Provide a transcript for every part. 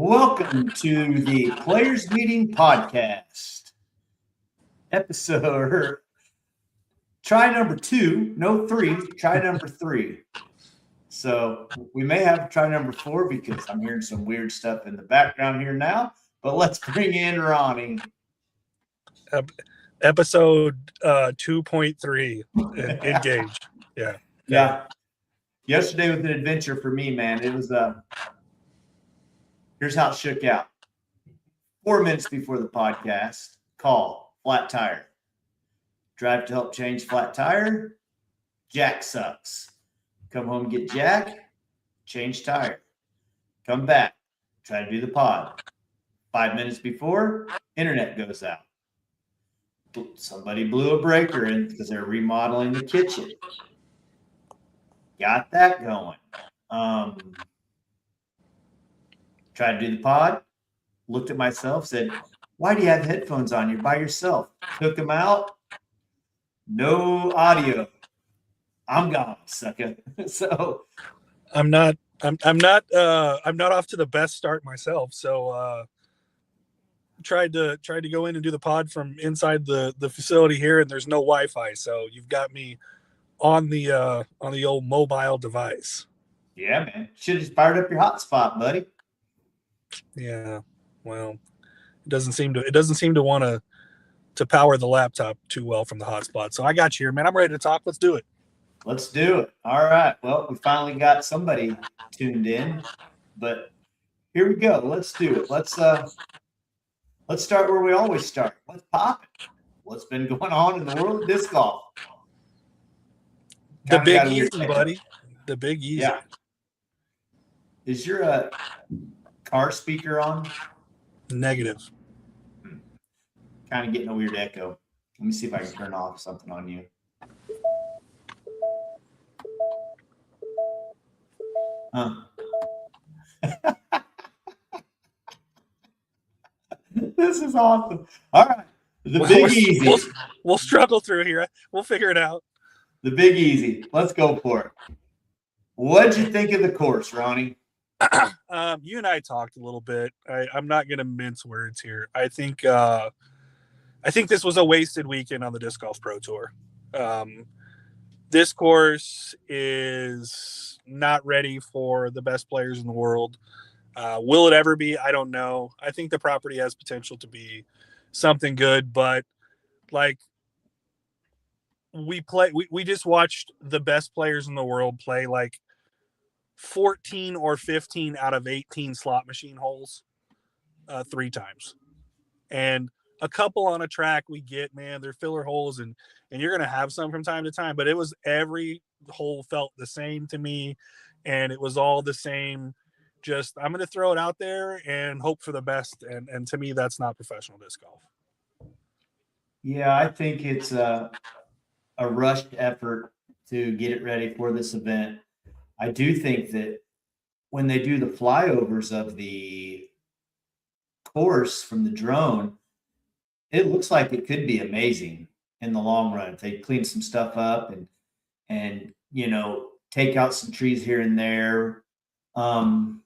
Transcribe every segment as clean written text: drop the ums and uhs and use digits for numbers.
Welcome to the Players Meeting Podcast, episode try number 2, no 3, try number 3. So we may have try number 4 because I'm hearing some weird stuff in the background here now, but let's bring in Ronnie. Episode 2.3, engage. Yeah. Yesterday was an adventure for me, man. It was here's how it shook out. 4 minutes before the podcast, call, flat tire. Drive to help change flat tire. Jack sucks. Come home, get Jack, change tire. Come back, try to do the pod. 5 minutes before, internet goes out. Somebody blew a breaker in because they're remodeling the kitchen. Got that going. Tried to do the pod, looked at myself, said, why do you have headphones on? You're by yourself. Took them out. No audio. I'm gone, sucker. So I'm not off to the best start myself. So tried to go in and do the pod from inside the facility here, and there's no Wi-Fi. So you've got me on the old mobile device. Yeah, man. Should have just fired up your hotspot, buddy. Yeah. Well, it doesn't seem to want to power the laptop too well from the hotspot. So I got you here, man. I'm ready to talk. Let's do it. Let's do it. All right. Well, we finally got somebody tuned in, but here we go. Let's do it. Let's start where we always start. Let's pop it. What's been going on in the world of disc golf? The Big Easy, buddy. The Big Easy. Yeah. Is your car speaker on? Negative. Kind of getting a weird echo. Let me see if I can turn off something on you. Huh. This is awesome. All right. The Big Easy. We'll struggle through here. We'll figure it out. The Big Easy. Let's go for it. What'd you think of the course, Ronnie? You and I talked a little bit. I'm not going to mince words here. I think this was a wasted weekend on the Disc Golf Pro Tour. This course is not ready for the best players in the world. Will it ever be? I don't know. I think the property has potential to be something good, but like we just watched the best players in the world play like 14 or 15 out of 18 slot machine holes 3 times. And a couple on a track we get, man, they're filler holes and you're going to have some from time to time, but it was every hole felt the same to me. And it was all the same. Just, I'm going to throw it out there and hope for the best. And to me, that's not professional disc golf. Yeah, I think it's a rushed effort to get it ready for this event. I do think that when they do the flyovers of the course from the drone, it looks like it could be amazing in the long run if they clean some stuff up and take out some trees here and there. Gannon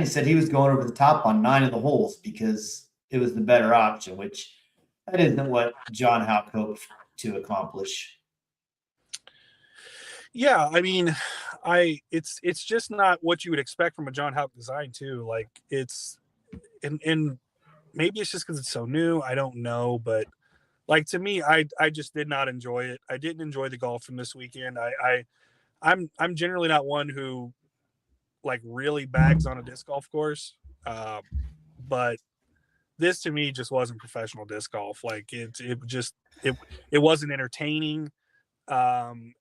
said he was going over the top on 9 of the holes because it was the better option, which that isn't what John Houck hoped to accomplish. Yeah, I mean, it's just not what you would expect from a John Houck design too. Like it's and maybe it's just because it's so new. I don't know, but like to me, I just did not enjoy it. I didn't enjoy the golf from this weekend. I'm generally not one who like really bags on a disc golf course, but this to me just wasn't professional disc golf. Like it wasn't entertaining.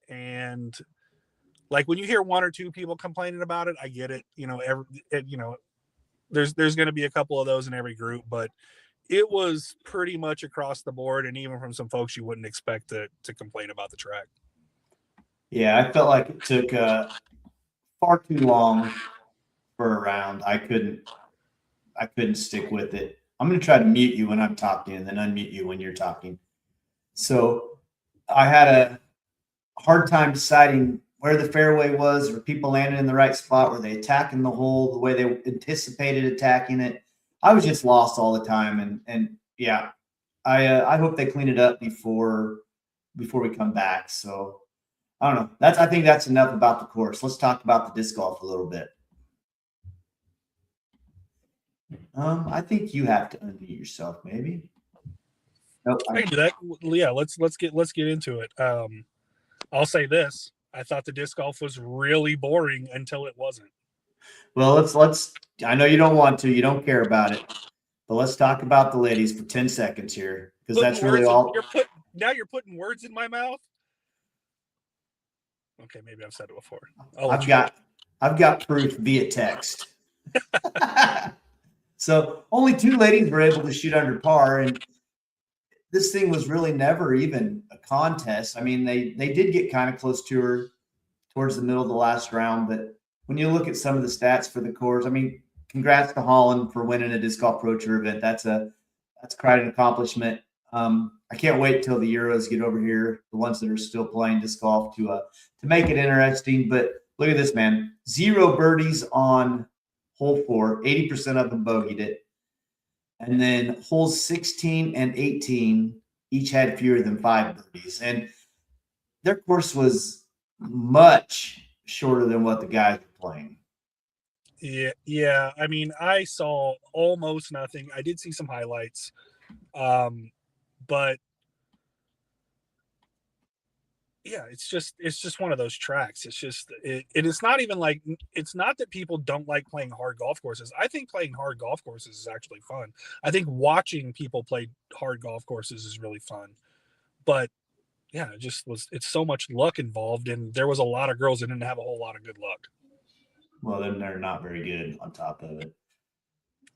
And like when you hear 1 or 2 people complaining about it, I get it. There's going to be a couple of those in every group, but it was pretty much across the board, and even from some folks you wouldn't expect to complain about the track. Yeah, I felt like it took far too long for a round. I couldn't stick with it. I'm going to try to mute you when I'm talking and then unmute you when you're talking. So I had a hard time deciding where the fairway was, were people landing in the right spot, were they attacking the hole the way they anticipated attacking it. I was just lost all the time, and yeah, I hope they clean it up before we come back. So I don't know. I think that's enough about the course. Let's talk about the disc golf a little bit. I think you have to unmute yourself, maybe. Nope. I can do that. Yeah, let's get into it. I'll say this: I thought the disc golf was really boring until it wasn't. Well, let's. I know you don't want to. You don't care about it, but let's talk about the ladies for 10 seconds here, because that's really all. You're putting words in my mouth. Okay, maybe I've said it before. I've got proof via text. So only 2 ladies were able to shoot under par, and this thing was really never even a contest. I mean, they did get kind of close to her towards the middle of the last round, but when you look at some of the stats for the course, I mean, congrats to Holland for winning a Disc Golf Pro Tour event. That's quite an accomplishment. I can't wait till the Euros get over here, the ones that are still playing disc golf, to make it interesting. But look at this, man. 0 birdies on hole 4, 80% of them bogeyed it. And then holes 16 and 18 each had fewer than 5 birdies. And their course was much shorter than what the guys were playing. Yeah. I mean, I saw almost nothing. I did see some highlights. But yeah, it's just one of those tracks. It's just it's not even like, it's not that people don't like playing hard golf courses. I think playing hard golf courses is actually fun. I think watching people play hard golf courses is really fun. But yeah, it's so much luck involved, and there was a lot of girls that didn't have a whole lot of good luck. Well, then they're not very good on top of it.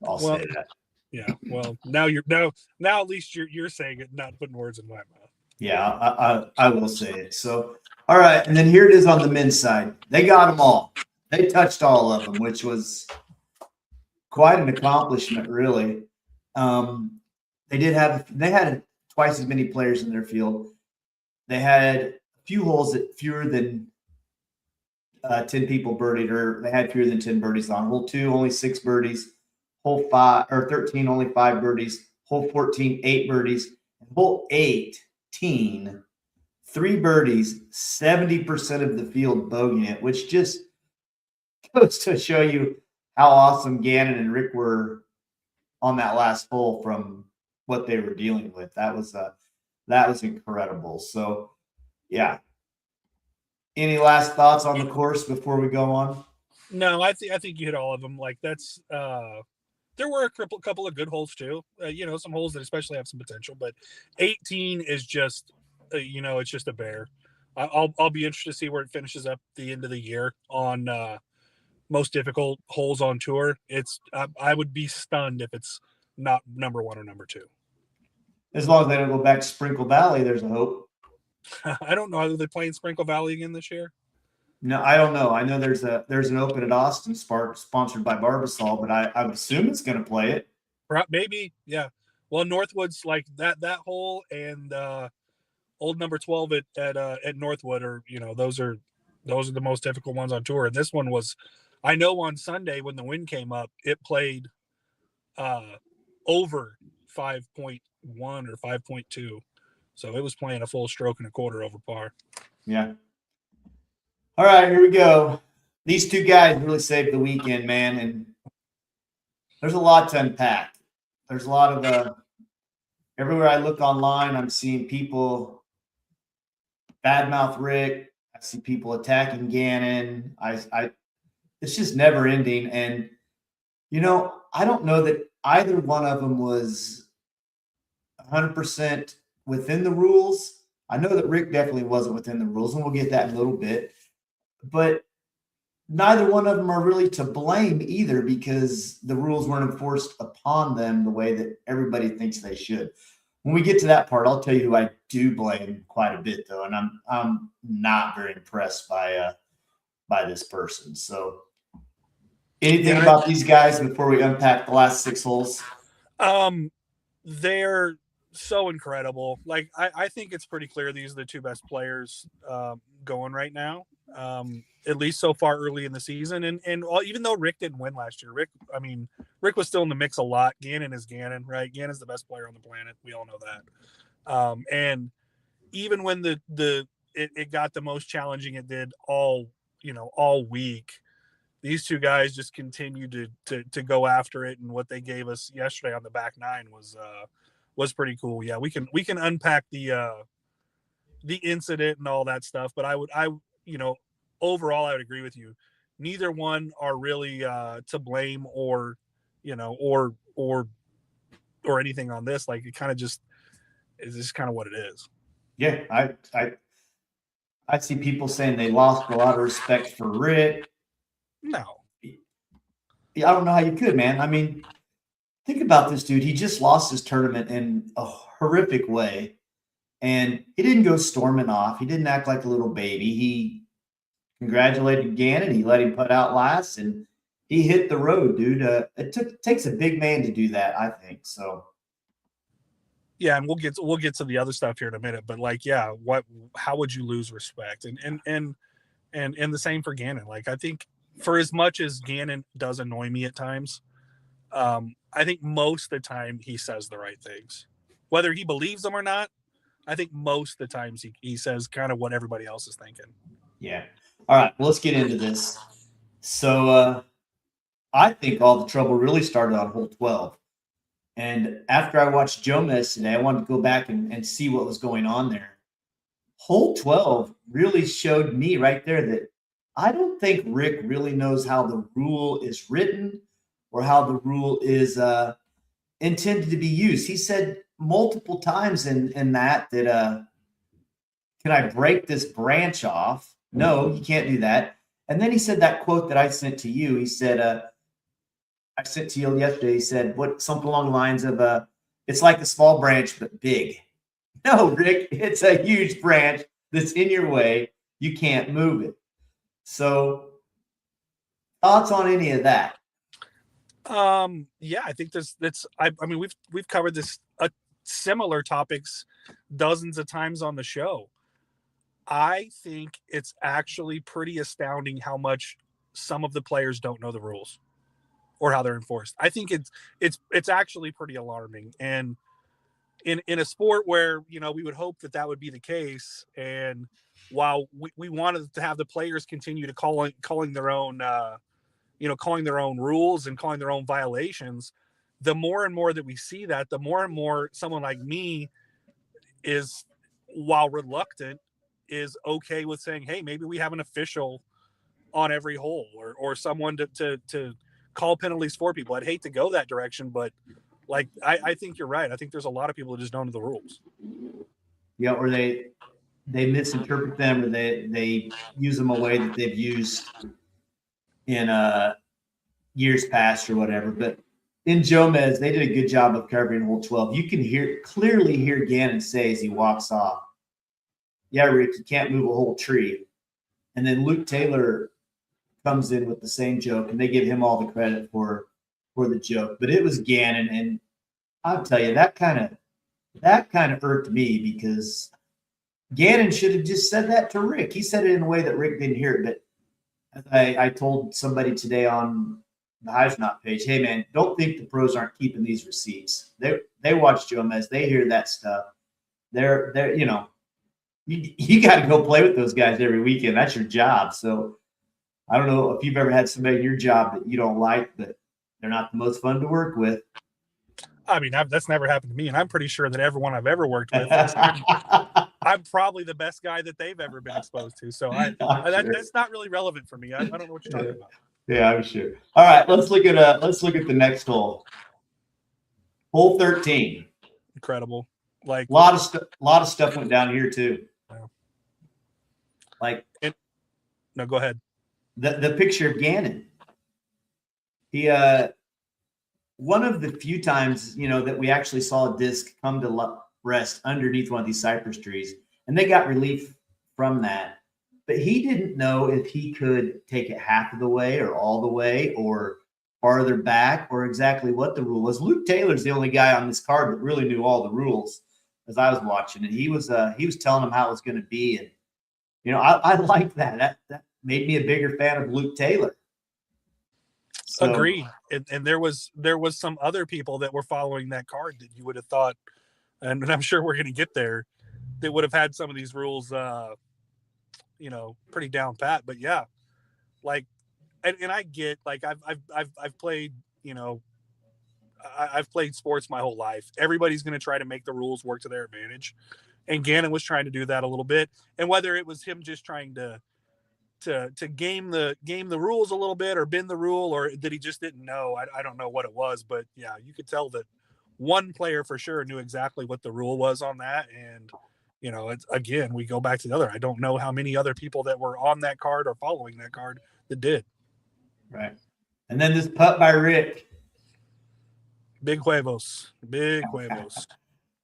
I'll say that. Yeah. Well, now at least you're saying it, not putting words in my mouth. Yeah, I will say it. So, all right. And then here it is on the men's side. They got them all. They touched all of them, which was quite an accomplishment, really. They had twice as many players in their field. They had a few holes that fewer than 10 people birdied, or they had fewer than 10 birdies on. Hole 2, only 6 birdies. Hole 13, only 5 birdies. Hole 14, 8 birdies. And hole 18, 3 birdies, 70% of the field bogeying it, which just goes to show you how awesome Gannon and Rick were on that last hole from what they were dealing with. That was incredible. So, yeah. Any last thoughts on the course before we go on? No, I think you hit all of them. Like, that's there were a couple of good holes too. Some holes that especially have some potential, but 18 is just, it's just a bear. I'll be interested to see where it finishes up the end of the year on most difficult holes on tour. I would be stunned if it's not number 1 or number 2. As long as they don't go back to Sprinkle Valley, there's a hope. I don't know. Are they playing Sprinkle Valley again this year? No, I don't know. I know there's an Open at Austin sponsored by Barbasol, but I would assume it's going to play it. Maybe, yeah. Well, Northwood's like that hole, and old number 12 at Northwood are, those are the most difficult ones on tour. And this one was, I know on Sunday when the wind came up, it played over 5.1 or 5.2. So it was playing a full stroke and a quarter over par. Yeah. All right, here we go. These 2 guys really saved the weekend, man. And there's a lot to unpack. There's a lot of everywhere I look online, I'm seeing people badmouth Rick. I see people attacking Gannon. It's just never ending. And, I don't know that either one of them was 100% within the rules. I know that Rick definitely wasn't within the rules, and we'll get that in a little bit. But neither one of them are really to blame either, because the rules weren't enforced upon them the way that everybody thinks they should. When we get to that part, I'll tell you who I do blame quite a bit, though, and I'm not very impressed by this person. So, anything about these guys before we unpack the last 6 holes? They're so incredible. Like, I think it's pretty clear these are the 2 best players going right now. at least so far early in the season. And even though Rick didn't win last year, Rick was still in the mix a lot. Gannon is Gannon, right? Gannon's the best player on the planet. We all know that. And even when it got the most challenging it did all week, these two guys just continued to go after it. And what they gave us yesterday on the back nine was pretty cool. Yeah, we can unpack the incident and all that stuff, but overall, I would agree with you. Neither one are really to blame or anything on this. Like, it kind of just is just kind of what it is. Yeah, I see people saying they lost a lot of respect for Rick. No. I don't know how you could, man. I mean, think about this dude. He just lost his tournament in a horrific way, and he didn't go storming off. He didn't act like a little baby. He congratulated Gannon. He let him put out last, and he hit the road, dude. It takes a big man to do that, I think. So, yeah, and we'll get to the other stuff here in a minute. But like, yeah, how would you lose respect? And the same for Gannon. Like, I think for as much as Gannon does annoy me at times, I think most of the time he says the right things, whether he believes them or not. I think most of the times he says kind of what everybody else is thinking. Yeah. All right, well, let's get into this. So I think all the trouble really started on hole 12. And after I watched Jomez today, I wanted to go back and see what was going on there. Hole 12 really showed me right there that I don't think Rick really knows how the rule is written or how the rule is intended to be used. He said multiple times in that can I break this branch off? No, you can't do that. And then he said that quote that I sent to you. He said, I sent to you yesterday. He said, something along the lines of, it's like a small branch, but big. No, Rick, it's a huge branch that's in your way. You can't move it. So, thoughts on any of that? Yeah, I think I mean, we've covered this similar topics dozens of times on the show. I think it's actually pretty astounding how much some of the players don't know the rules or how they're enforced. I think it's actually pretty alarming. And in a sport where, we would hope that would be the case. And while we wanted to have the players continue to calling their own, calling their own rules and calling their own violations, the more and more that we see that, the more and more someone like me is, while reluctant, is okay with saying, hey, maybe we have an official on every hole or someone to call penalties for people. I'd hate to go that direction, but like, I think you're right. I think there's a lot of people that just don't know the rules. Yeah, or they misinterpret them, or they use them a way that they've used in years past or whatever. But in Jomez, they did a good job of covering hole 12. You can clearly hear Gannon say as he walks off, yeah, Rick, you can't move a whole tree. And then Luke Taylor comes in with the same joke, and they give him all the credit for the joke. But it was Gannon, and I'll tell you, that kind of irked me, because Gannon should have just said that to Rick. He said it in a way that Rick didn't hear it. But I told somebody today on the Heisnot page, hey man, don't think the pros aren't keeping these receipts. They watch Jomez, they hear that stuff. They're you got to go play with those guys every weekend. That's your job. So I don't know if you've ever had somebody in your job that you don't like, but they're not the most fun to work with. I mean, that's never happened to me, and I'm pretty sure that everyone I've ever worked with, I'm probably the best guy that they've ever been exposed to. So that's not really relevant for me. I don't know what you're talking about. Yeah, I'm sure. All right, let's look at the next hole. Hole 13. Incredible. Like, a lot of stuff went down here too. Wow. Like, no, go ahead. The picture of Gannon. He one of the few times that we actually saw a disc come to rest underneath one of these cypress trees, and they got relief from that. But he didn't know if he could take it half of the way or all the way or farther back, or exactly what the rule was. Luke Taylor's the only guy on this card that really knew all the rules as I was watching it. He was telling him how it was going to be, and I like that. That made me a bigger fan of Luke Taylor. So, Agreed. And there was some other people that were following that card that you would have thought, and I'm sure we're going to get there, that would have had some of these rules, pretty down pat. But yeah, like, and I get, like, I've played, I've played sports my whole life. Everybody's going to try to make the rules work to their advantage, and Gannon was trying to do that a little bit. And whether it was him just trying to game the rules a little bit, or bend the rule, or that he just didn't know, I don't know what it was, but yeah, you could tell that one player for sure knew exactly what the rule was on that. And it's, again, we go back to the other, I don't know how many other people that were on that card or following that card that did. Right. And then this putt by Rick, Big huevos. It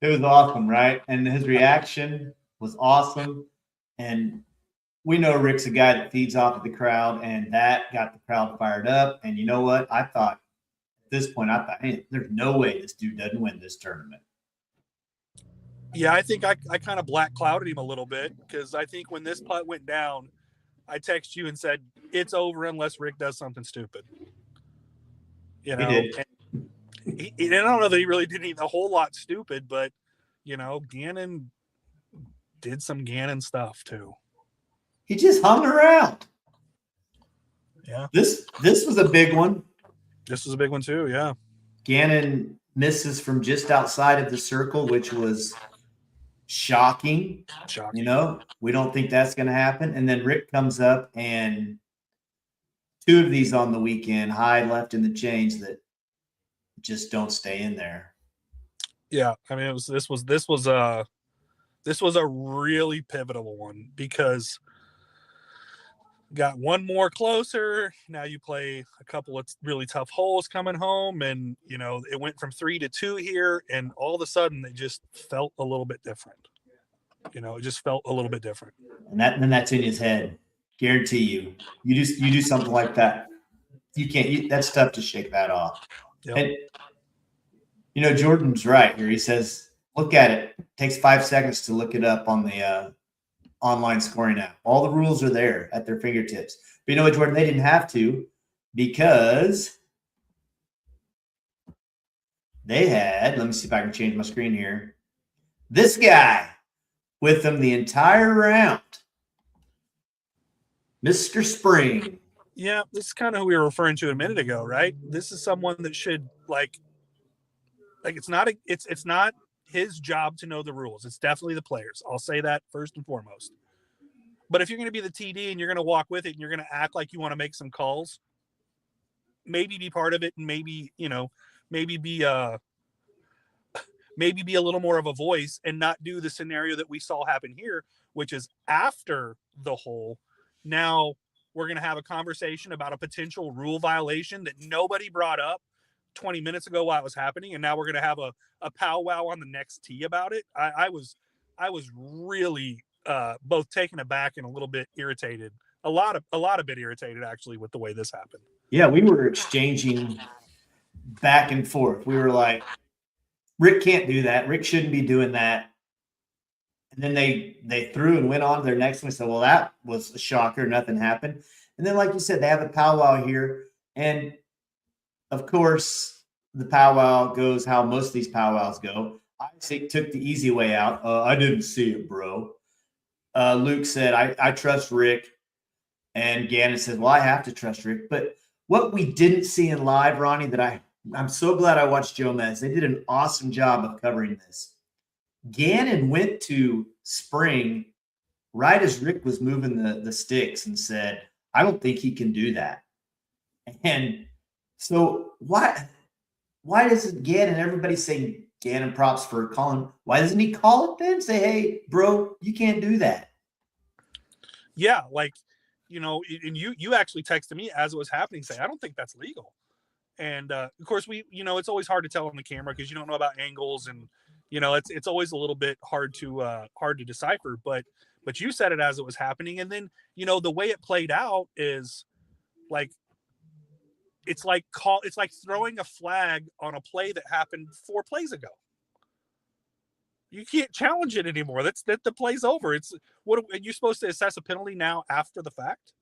was awesome, right? And his reaction was awesome. And we know Rick's a guy that feeds off of the crowd, and that got the crowd fired up. And you know what? I thought, at this point, hey, there's no way this dude doesn't win this tournament. Yeah, I think I kind of black clouded him a little bit, because I think when this putt went down, I texted you and said, it's over unless Rick does something stupid. He did. And I don't know that he really did a whole lot stupid, but, Gannon did some Gannon stuff too. He just hung around. Yeah. This was a big one. This was a big one too, yeah. Gannon misses from just outside of the circle, which was shocking. We don't think that's going to happen. And then Rick comes up, and two of these on the weekend, high left in the change, that just don't stay in there. Yeah, I mean, this was a really pivotal one, because got one more closer. Now you play a couple of really tough holes coming home, and it went from 3 to 2 here, and all of a sudden it just felt a little bit different. It just felt a little bit different. And that's in his head. Guarantee you. You do something like that, you can't. That's tough to shake that off. Yep. And Jordan's right here. He says, look at it. It takes 5 seconds to look it up on the online scoring app. All the rules are there at their fingertips. But you know what, Jordan? They didn't have to, because they had, let me see if I can change my screen here, this guy with them the entire round, Mr. Spring. Yeah, this is kind of who we were referring to a minute ago, right? This is someone that should, like it's not his job to know the rules. It's definitely the players. I'll say that first and foremost. But if you're going to be the TD and you're going to walk with it and you're going to act like you want to make some calls, maybe be part of it, and maybe be a little more of a voice, and not do the scenario that we saw happen here, which is after the hole. Now we're going to have a conversation about a potential rule violation that nobody brought up 20 minutes ago while it was happening, and now we're going to have a powwow on the next tee about it. I was really both taken aback and a little bit irritated, a lot of bit irritated, actually, with the way this happened. Yeah, we were exchanging back and forth. We were like, Rick can't do that. Rick shouldn't be doing that. And then they threw and went on to their next one and said, well, that was a shocker. Nothing happened. And then, like you said, they have a powwow here. And of course, the powwow goes how most of these powwows go. Isaac took the easy way out. I didn't see it, bro. Luke said, I trust Rick. And Gannon said, well, I have to trust Rick. But what we didn't see in live, Ronnie, that I'm so glad I watched Joe Mez. They did an awesome job of covering this. Gannon went to Spring right as Rick was moving the sticks and said, I don't think he can do that. And so why doesn't Gannon, everybody saying Gannon props for calling, why doesn't he call it then? Say, hey, bro, you can't do that. Yeah, and you actually texted me as it was happening, saying, I don't think that's legal. And of course, it's always hard to tell on the camera because you don't know about angles, and it's always a little bit hard to decipher. But you said it as it was happening, and then the way it played out is like it's like throwing a flag on a play that happened 4 plays ago. You can't challenge it anymore. That's that the play's over. It's what you're supposed to assess a penalty now after the fact.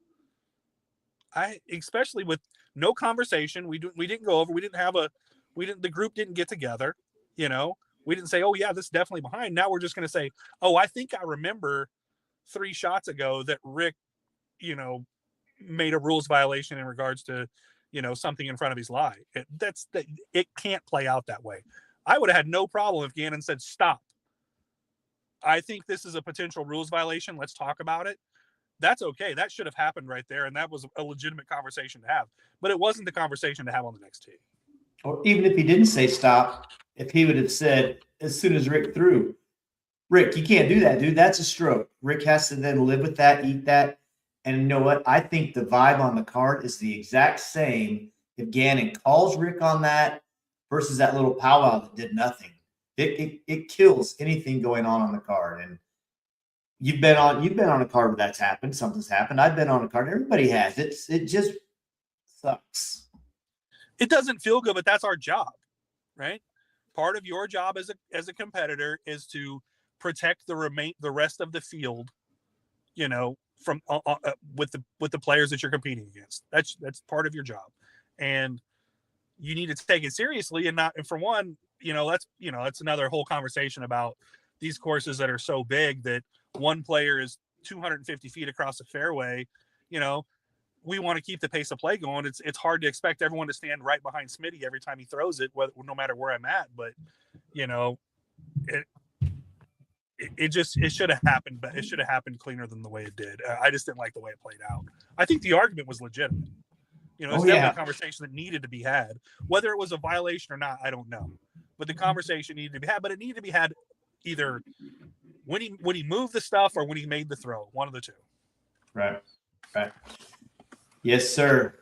Especially with no conversation. We didn't go over. The group didn't get together. You know, we didn't say, oh yeah, this is definitely behind. Now we're just going to say, oh, I think I remember 3 shots ago that Rick, you know, made a rules violation in regards to, you know, something in front of his lie. It can't play out that way. I would have had no problem if Gannon said, stop. I think this is a potential rules violation. Let's talk about it. That's okay. That should have happened right there. And that was a legitimate conversation to have, but it wasn't the conversation to have on the next tee. Or even if he didn't say stop, if he would have said, as soon as Rick threw, Rick, you can't do that, dude. That's a stroke. Rick has to then live with that, eat that. And you know what? I think the vibe on the card is the exact same if Gannon calls Rick on that versus that little powwow that did nothing. It kills anything going on the card. And you've been on a card where that's happened. Something's happened. I've been on a card. Everybody has. It just sucks. It doesn't feel good, but that's our job, right? Part of your job as a competitor is to protect the rest of the field, you know, from with the players that you're competing against. That's part of your job, and you need to take it seriously. And for one, that's another whole conversation about these courses that are so big that one player is 250 feet across the fairway. You know, we want to keep the pace of play going. It's hard to expect everyone to stand right behind Smitty every time he throws it, no matter where I'm at. But you know, it should have happened, but it should have happened cleaner than the way it did. I just didn't like the way it played out. I think the argument was legitimate. You know, it's definitely a conversation that needed to be had. Whether it was a violation or not, I don't know. But the conversation needed to be had. But it needed to be had either when he moved the stuff or when he made the throw. One of the two. Right. Yes, sir.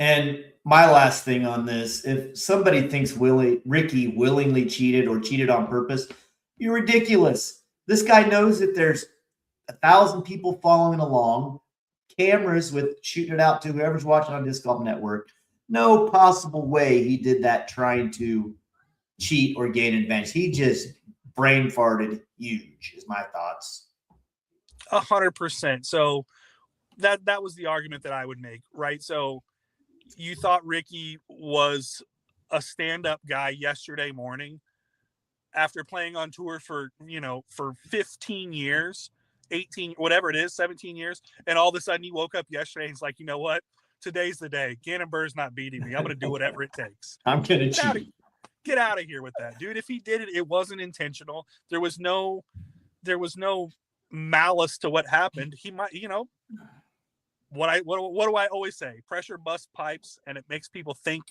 And my last thing on this, if somebody thinks Ricky willingly cheated or cheated on purpose, you're ridiculous. This guy knows that there's 1,000 people following along, cameras with shooting it out to whoever's watching on Disc Golf Network. No possible way he did that trying to cheat or gain advantage. He just brain farted huge, is my thoughts. 100%. So that was the argument that I would make, right? So you thought Ricky was a stand-up guy yesterday morning after playing on tour for 15 years, 18, whatever it is, 17 years. And all of a sudden he woke up yesterday and he's like, you know what? Today's the day. Gannon Buhr's not beating me. I'm going to do whatever it takes. I'm going to cheat. Get out of here with that, dude. If he did it, it wasn't intentional. There was no malice to what happened. He might, what do I always say? Pressure busts pipes, and it makes people think.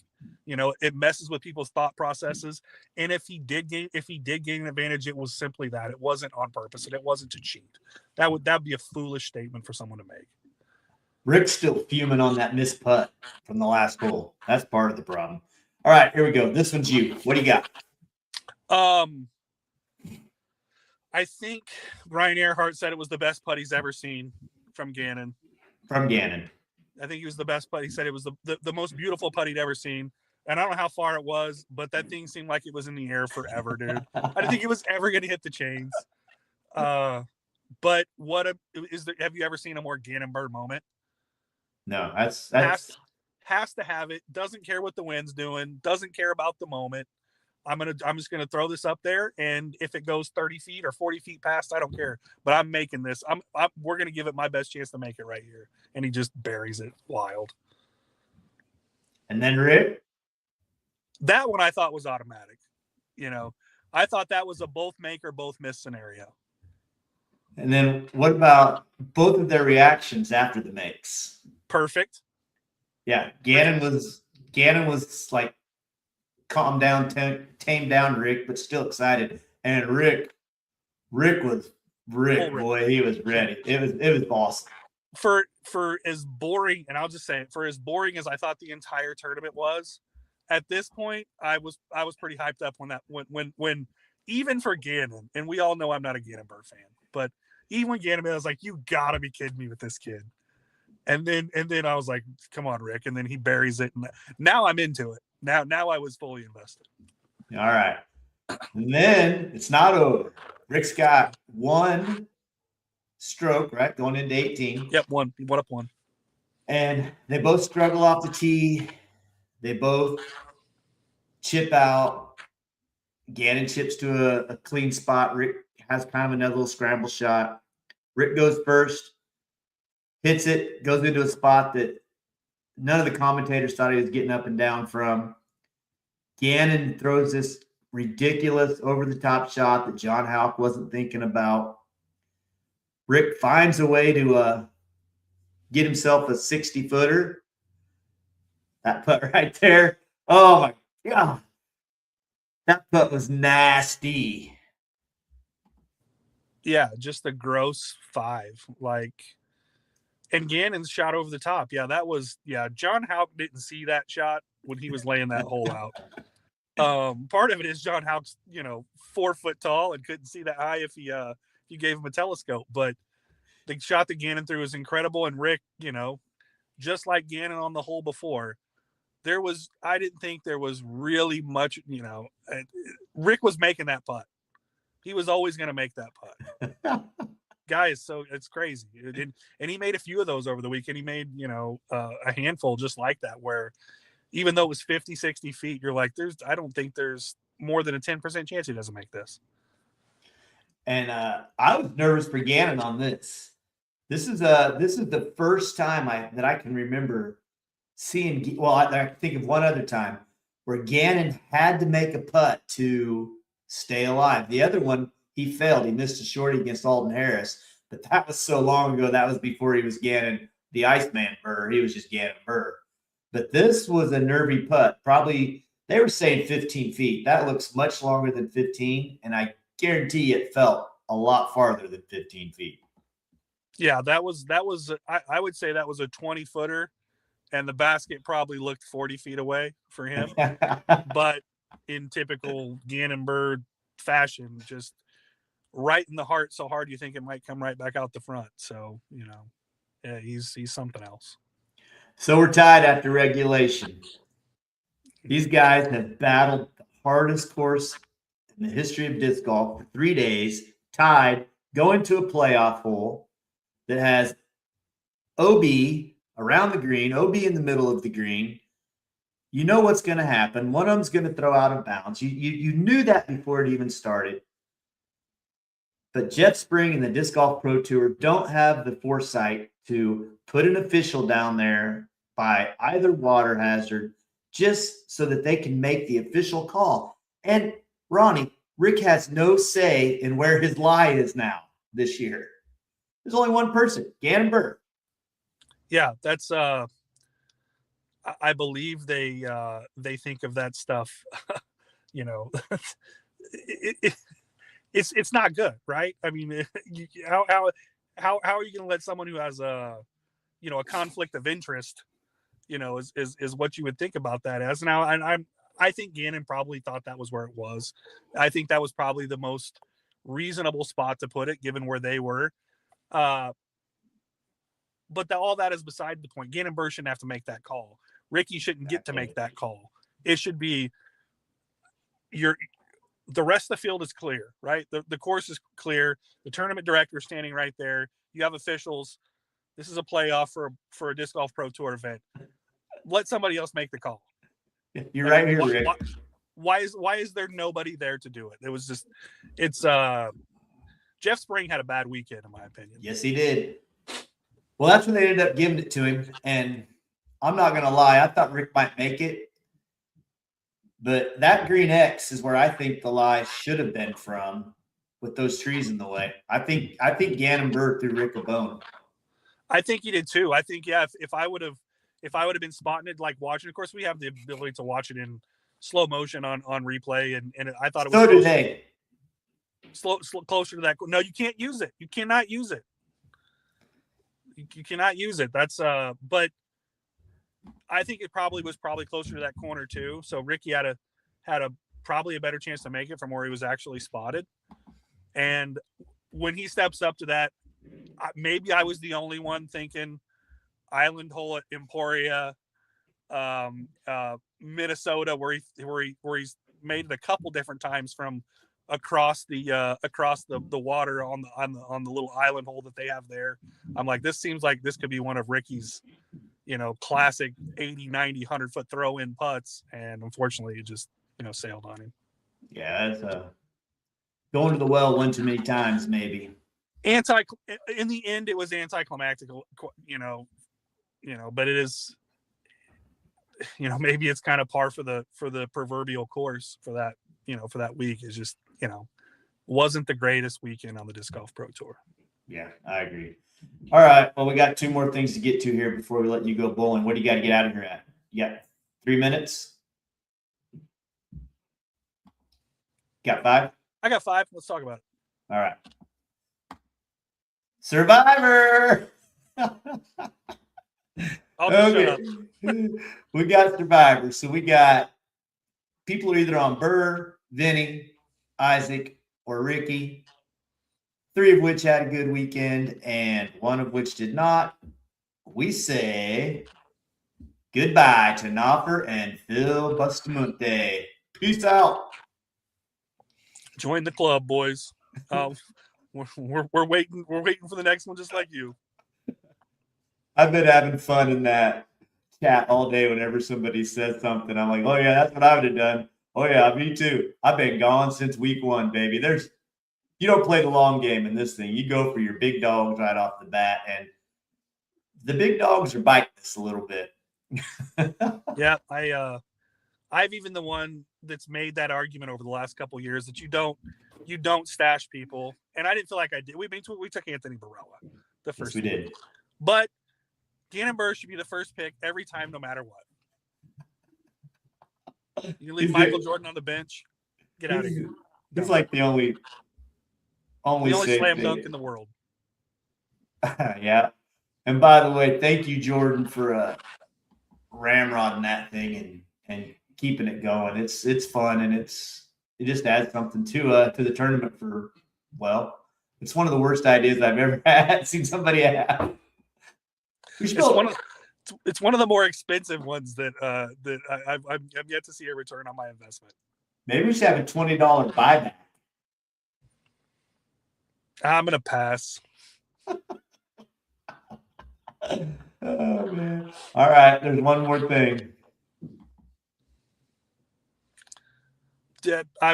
It messes with people's thought processes. And if he did gain an advantage, it was simply that. It wasn't on purpose, and it wasn't to cheat. That'd be a foolish statement for someone to make. Rick's still fuming on that missed putt from the last hole. That's part of the problem. All right, here we go. This one's you. What do you got? I think Brian Earhart said it was the best putt he's ever seen from Gannon. From Gannon. I think he was the best putt. He said it was the most beautiful putt he'd ever seen. And I don't know how far it was, but that thing seemed like it was in the air forever, dude. I didn't think it was ever going to hit the chains. But have you ever seen a more Gannon Buhr moment? No, that's has to have it. Doesn't care what the wind's doing. Doesn't care about the moment. I'm just gonna throw this up there, and if it goes 30 feet or 40 feet past, I don't care. But I'm making this. We're gonna give it my best chance to make it right here, and he just buries it wild. And then Rick, that one I thought was automatic. I thought that was a both make or both miss scenario. And then what about both of their reactions after the makes? Perfect. Yeah, Gannon was like calm down, tame down Rick, but still excited. And Rick was boy, he was ready. It was awesome. For as boring, and I'll just say it, for as boring as I thought the entire tournament was, at this point, I was pretty hyped up when even for Gannon, and we all know I'm not a Gannon Buhr fan, but even when Gannon, I was like, you gotta be kidding me with this kid. And then I was like, come on, Rick. And then he buries it. And now I'm into it. Now I was fully invested. All right. And then it's not over. Rick's got one stroke, right? Going into 18. Yep, one up one. And they both struggle off the tee. They both chip out. Gannon chips to a clean spot. Rick has kind of another little scramble shot. Rick goes first, hits it, goes into a spot that none of the commentators thought he was getting up and down from. Gannon throws this ridiculous over-the-top shot that John Houck wasn't thinking about. Rick finds a way to get himself a 60-footer. That putt right there. Oh, my God. That putt was nasty. Yeah, just a gross 5. And Gannon's shot over the top. Yeah, that was, John Houck didn't see that shot when he was laying that hole out. Part of it is John Houck's, 4 foot tall and couldn't see that high if you gave him a telescope. But the shot that Gannon threw was incredible. And Rick, just like Gannon on the hole before, I didn't think there was really much, Rick was making that putt. He was always going to make that putt. Guy is it's crazy. And he made a few of those over the weekend. He made, a handful just like that, where even though it was 50, 60 feet, you're like, I don't think there's more than a 10% chance he doesn't make this. And I was nervous for Gannon on this. This is the first time that I can remember seeing. Well, I think of one other time where Gannon had to make a putt to stay alive. The other one, he failed. He missed a shorty against Alden Harris, but that was so long ago. That was before he was Gannon, the Iceman Burr. He was just Gannon Burr. But this was a nervy putt. Probably they were saying 15 feet. That looks much longer than 15, and I guarantee it felt a lot farther than 15 feet. Yeah, that was. I would say that was a 20-footer, and the basket probably looked 40 feet away for him. But in typical Gannon Burr fashion, just right in the heart, so hard you think it might come right back out the front. So yeah, he's something else. So we're tied after regulation. These guys have battled the hardest course in the history of disc golf for 3 days, tied, going to a playoff hole that has OB around the green, OB in the middle of the green. You know what's going to happen. One of them's going to throw out of bounds. You knew that before it even started. But Jeff Spring and the Disc Golf Pro Tour don't have the foresight to put an official down there by either water hazard just so that they can make the official call. And Ronnie, Rick has no say in where his lie is now this year. There's only one person, Gannon Burr. Yeah, that's I believe they think of that stuff. It's not good, right? I mean, how are you going to let someone who has a conflict of interest, is what you would think about that as. Now, and I think Gannon probably thought that was where it was. I think that was probably the most reasonable spot to put it, given where they were. But all that is beside the point. Gannon Burr shouldn't have to make that call. Ricky shouldn't get to make that call. It should be the rest of the field is clear, right? The course is clear. The tournament director is standing right there. You have officials. This is a playoff for a Disc Golf Pro Tour event. Let somebody else make the call. You're right here, Rick. Why is there nobody there to do it? It was just, Jeff Spring had a bad weekend, in my opinion. Yes, he did. Well, that's when they ended up giving it to him. And I'm not going to lie, I thought Rick might make it. But that green X is where I think the lie should have been from, with those trees in the way. I think Gannon Burr threw Rick a bone. I think he did too. I think, yeah, if I would have been spotting it, like watching, of course we have the ability to watch it in slow motion on replay, and I thought it was so did they. Slow, closer to that. No, you can't use it. You cannot use it. You cannot use it. That's but I think it was probably closer to that corner too. So Ricky had a probably a better chance to make it from where he was actually spotted. And when he steps up to that, maybe I was the only one thinking Island Hole at Emporia, Minnesota, where he's made it a couple different times from across the water on the little island hole that they have there. I'm like, this seems like this could be one of Ricky's, classic 80, 90, 100-foot throw in putts. And unfortunately it just, sailed on him. Yeah, that's going to the well one too many times, maybe. In the end, it was anticlimactic, but it is, maybe it's kind of par for the proverbial course for that, for that week. Is just, wasn't the greatest weekend on the Disc Golf Pro Tour. Yeah, I agree. All right. Well, we got 2 more things to get to here before we let you go bowling. What do you got to get out of here at? You got 3 minutes? Got 5? I got 5. Let's talk about it. All right. Survivor. I'll just shut up. We got Survivor. So we got people are either on Burr, Vinny, Isaac, or Ricky. 3 of which had a good weekend and 1 of which did not. We say goodbye to Knopper and Phil Bustamante. Peace out. Join the club, boys. We're waiting. We're waiting for the next one, just like you. I've been having fun in that chat all day. Whenever somebody says something, I'm like, "Oh yeah, that's what I would have done." Oh yeah, me too. I've been gone since week 1, baby. You don't play the long game in this thing. You go for your big dogs right off the bat, and the big dogs are biting us a little bit. Yeah, I've even the one that's made that argument over the last couple of years that you don't stash people, and I didn't feel like I did. We took Anthony Barella the first. Yes, we did, but Gannon Burr should be the first pick every time, no matter what. You leave Michael Jordan on the bench, get out of here. He's like the only slam dunk in the world. Yeah, and by the way, thank you, Jordan, for ramrodding that thing and keeping it going. It's fun, and it just adds something to the tournament. It's one of the worst ideas I've ever seen somebody have. It's one of the more expensive ones that I'm yet to see a return on my investment. Maybe we should have a $20 buyback. I'm gonna pass. Oh man! All right, there's one more thing. I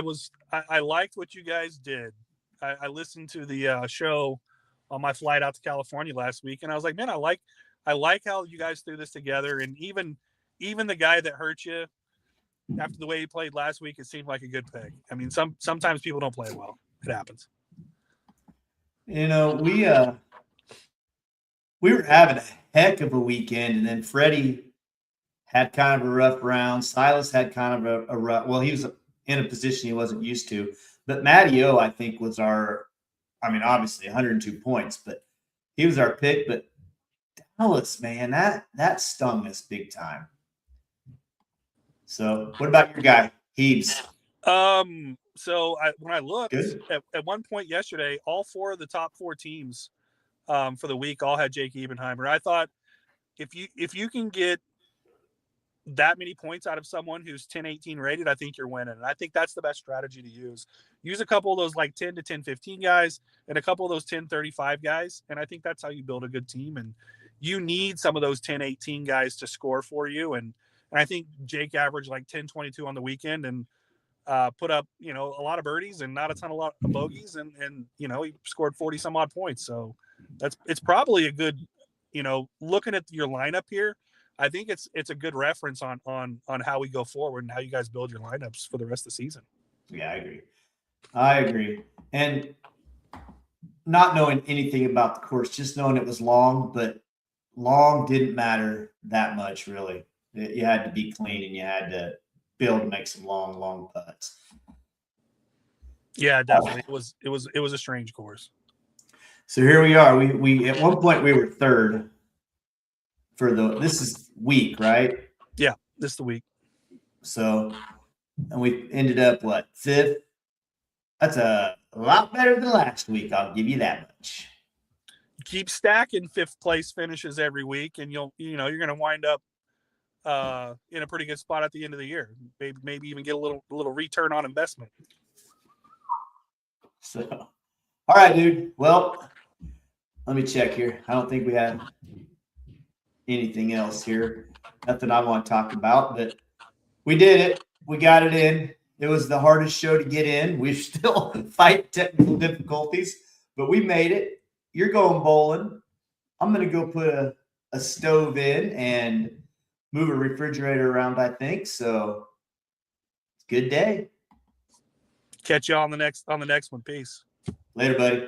liked what you guys did. I listened to the show on my flight out to California last week, and I was like, man, I like how you guys threw this together. And even the guy that hurt you after the way he played last week, it seemed like a good pick. I mean, sometimes people don't play well. It happens. We were having a heck of a weekend, and then Freddie had kind of a rough round. Silas had kind of a rough. Well, he was in a position he wasn't used to. But Matty O, I think, was obviously 102 points, but he was our pick. But Dallas, man, that stung us big time. So, what about your guy, Heaves? So when I looked at one point yesterday, all 4 of the top 4 teams for the week all had Jake Ebenheimer. I thought if you can get that many points out of someone who's 10-18 rated, I think you're winning. And I think that's the best strategy to use. Use a couple of those like 10 to 10-15 guys and a couple of those 10-35 guys. And I think that's how you build a good team. And you need some of those 10-18 guys to score for you. And I think Jake averaged like 10-22 on the weekend and put up, a lot of birdies and not a lot of bogeys. And he scored 40 some odd points. So it's probably a good, looking at your lineup here, I think it's a good reference on how we go forward and how you guys build your lineups for the rest of the season. Yeah, I agree. And not knowing anything about the course, just knowing it was long, but long didn't matter that much, really. You had to be clean and you had to be able to make some long putts. Yeah, definitely. It was a strange course. So here we are. We at one point we were 3rd for this is week, right? Yeah, this is the week. So, and we ended up 5th. That's a lot better than last week. I'll give you that much. Keep stacking 5th place finishes every week, and you're going to wind up in a pretty good spot at the end of the year. Maybe even get a little return on investment. So, all right, dude. Well, let me check here. I don't think we have anything else here. Nothing I want to talk about, but we did it. We got it in. It was the hardest show to get in. We still fight technical difficulties, but we made it. You're going bowling. I'm going to go put a stove in and move a refrigerator around, I think. So it's a good day. Catch you on the next one. Peace. Later, buddy.